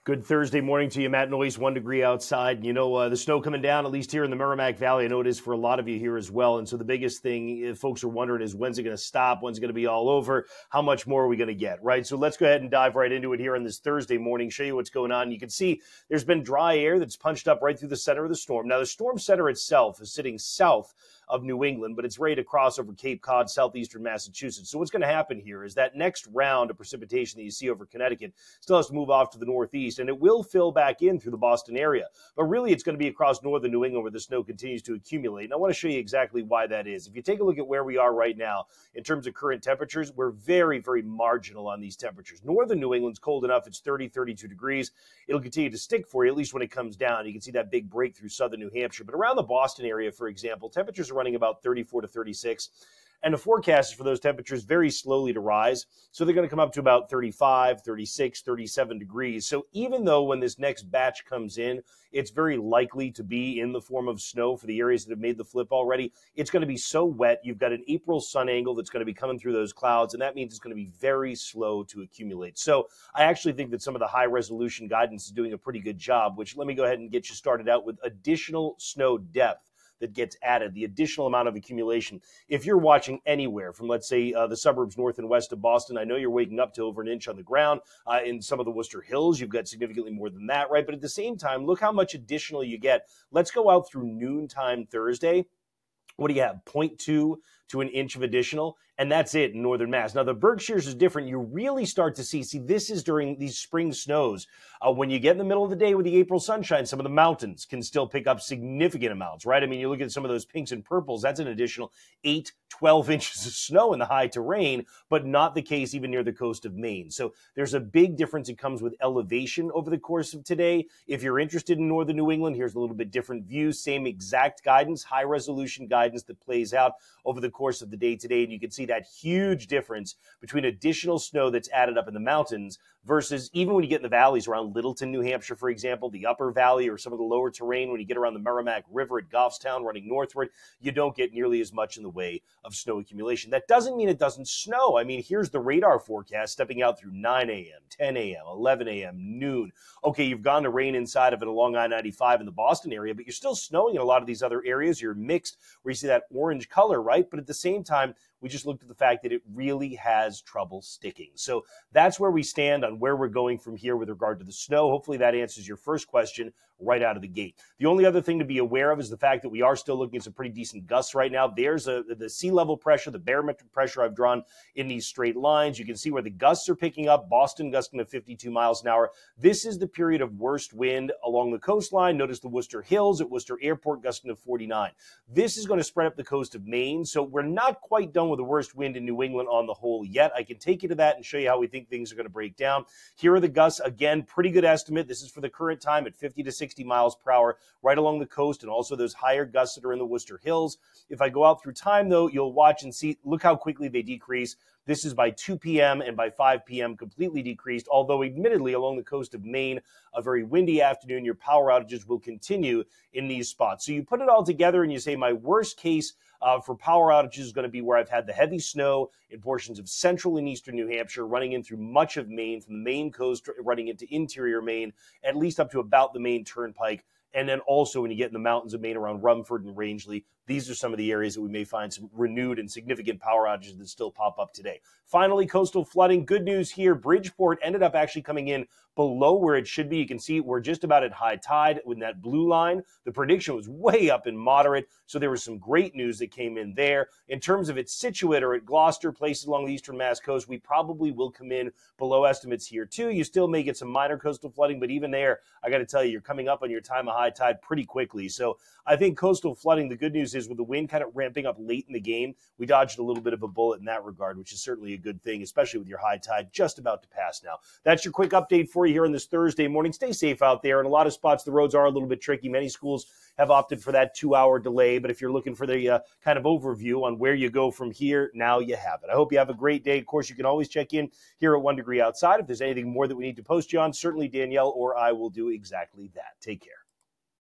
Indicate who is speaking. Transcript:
Speaker 1: Good Thursday morning to you, Matt Noyes, 1 degree outside. You know, the snow coming down, at least here in the Merrimack Valley. I know it is for a lot of you here as well. And so the biggest thing folks are wondering is when's it going to stop? When's it going to be all over? How much more are we going to get, right? So let's go ahead and dive right into it here on this Thursday morning, show you what's going on. You can see there's been dry air that's punched up right through the center of the storm. Now, the storm center itself is sitting south of New England, but it's ready to cross over Cape Cod, southeastern Massachusetts. So what's going to happen here is that next round of precipitation that you see over Connecticut still has to move off to the northeast, and it will fill back in through the Boston area. But really, it's going to be across northern New England where the snow continues to accumulate. And I want to show you exactly why that is. If you take a look at where we are right now in terms of current temperatures, we're very, very marginal on these temperatures. Northern New England's cold enough. It's 30, 32 degrees. It'll continue to stick for you, at least when it comes down. You can see that big break through southern New Hampshire. But around the Boston area, for example, temperatures are running about 34 to 36. And the forecast is for those temperatures very slowly to rise. So they're going to come up to about 35, 36, 37 degrees. So even though when this next batch comes in, it's very likely to be in the form of snow for the areas that have made the flip already, it's going to be so wet. You've got an April sun angle that's going to be coming through those clouds, and that means it's going to be very slow to accumulate. So I actually think that some of the high resolution guidance is doing a pretty good job, which let me go ahead and get you started out with additional snow depth that gets added, the additional amount of accumulation. If you're watching anywhere from, let's say, the suburbs north and west of Boston, I know you're waking up to over an inch on the ground. In some of the Worcester Hills, you've got significantly more than that, right? But at the same time, look how much additional you get. Let's go out through noontime Thursday. What do you have? 0.2 to an inch of additional, and that's it in northern Mass. Now, the Berkshires is different. You really start to see this is during these spring snows. When you get in the middle of the day with the April sunshine, some of the mountains can still pick up significant amounts, right? I mean, you look at some of those pinks and purples, that's an additional 8, 12 inches of snow in the high terrain, but not the case even near the coast of Maine. So there's a big difference that comes with elevation over the course of today. If you're interested in northern New England, here's a little bit different view, same exact guidance, high resolution guidance that plays out over the course of the day today. And you can see that huge difference between additional snow that's added up in the mountains versus even when you get in the valleys around Littleton, New Hampshire, for example, the upper valley or some of the lower terrain, when you get around the Merrimack River at Goffstown running northward, you don't get nearly as much in the way of snow accumulation. That doesn't mean it doesn't snow. I mean, here's the radar forecast stepping out through 9 a.m., 10 a.m., 11 a.m., noon. Okay, you've gone to rain inside of it along I-95 in the Boston area, but you're still snowing in a lot of these other areas. You're mixed where you see that orange color, right? But at the same time, we just looked at the fact that it really has trouble sticking. So that's where we stand on where we're going from here with regard to the snow. Hopefully that answers your first question right out of the gate. The only other thing to be aware of is the fact that we are still looking at some pretty decent gusts right now. There's the sea level pressure, the barometric pressure I've drawn in these straight lines. You can see where the gusts are picking up. Boston gusting to 52 miles an hour. This is the period of worst wind along the coastline. Notice the Worcester Hills at Worcester Airport gusting to 49. This is going to spread up the coast of Maine. So we're not quite done with the worst wind in New England on the whole yet. I can take you to that and show you how we think things are going to break down. Here are the gusts. Again, pretty good estimate. This is for the current time at 50 to 60 miles per hour right along the coast, and also those higher gusts that are in the Worcester Hills. If I go out through time, though, you'll watch and see, look how quickly they decrease. This is by 2 p.m. and by 5 p.m. completely decreased, although admittedly along the coast of Maine, a very windy afternoon, your power outages will continue in these spots. So you put it all together and you say my worst case for power outages is going to be where I've had the heavy snow in portions of central and eastern New Hampshire, running in through much of Maine, from the Maine coast running into interior Maine, at least up to about the Maine Turnpike. And then also when you get in the mountains of Maine around Rumford and Rangeley, these are some of the areas that we may find some renewed and significant power outages that still pop up today. Finally, coastal flooding. Good news here. Bridgeport ended up actually coming in below where it should be. You can see we're just about at high tide with that blue line. The prediction was way up in moderate, so there was some great news that came in there. In terms of its Situate or at Gloucester, places along the eastern Mass coast, we probably will come in below estimates here too. You still may get some minor coastal flooding, but even there, I got to tell you, you're coming up on your time of high tide pretty quickly. So I think coastal flooding, the good news is with the wind kind of ramping up late in the game, we dodged a little bit of a bullet in that regard, which is certainly a good thing, especially with your high tide just about to pass now. That's your quick update for you here on this Thursday morning. Stay safe out there. In a lot of spots, the roads are a little bit tricky. Many schools have opted for that 2-hour delay, but if you're looking for the kind of overview on where you go from here, now you have it. I hope you have a great day. Of course, you can always check in here at 1 Degree Outside. If there's anything more that we need to post you on, certainly Danielle or I will do exactly that. Take care.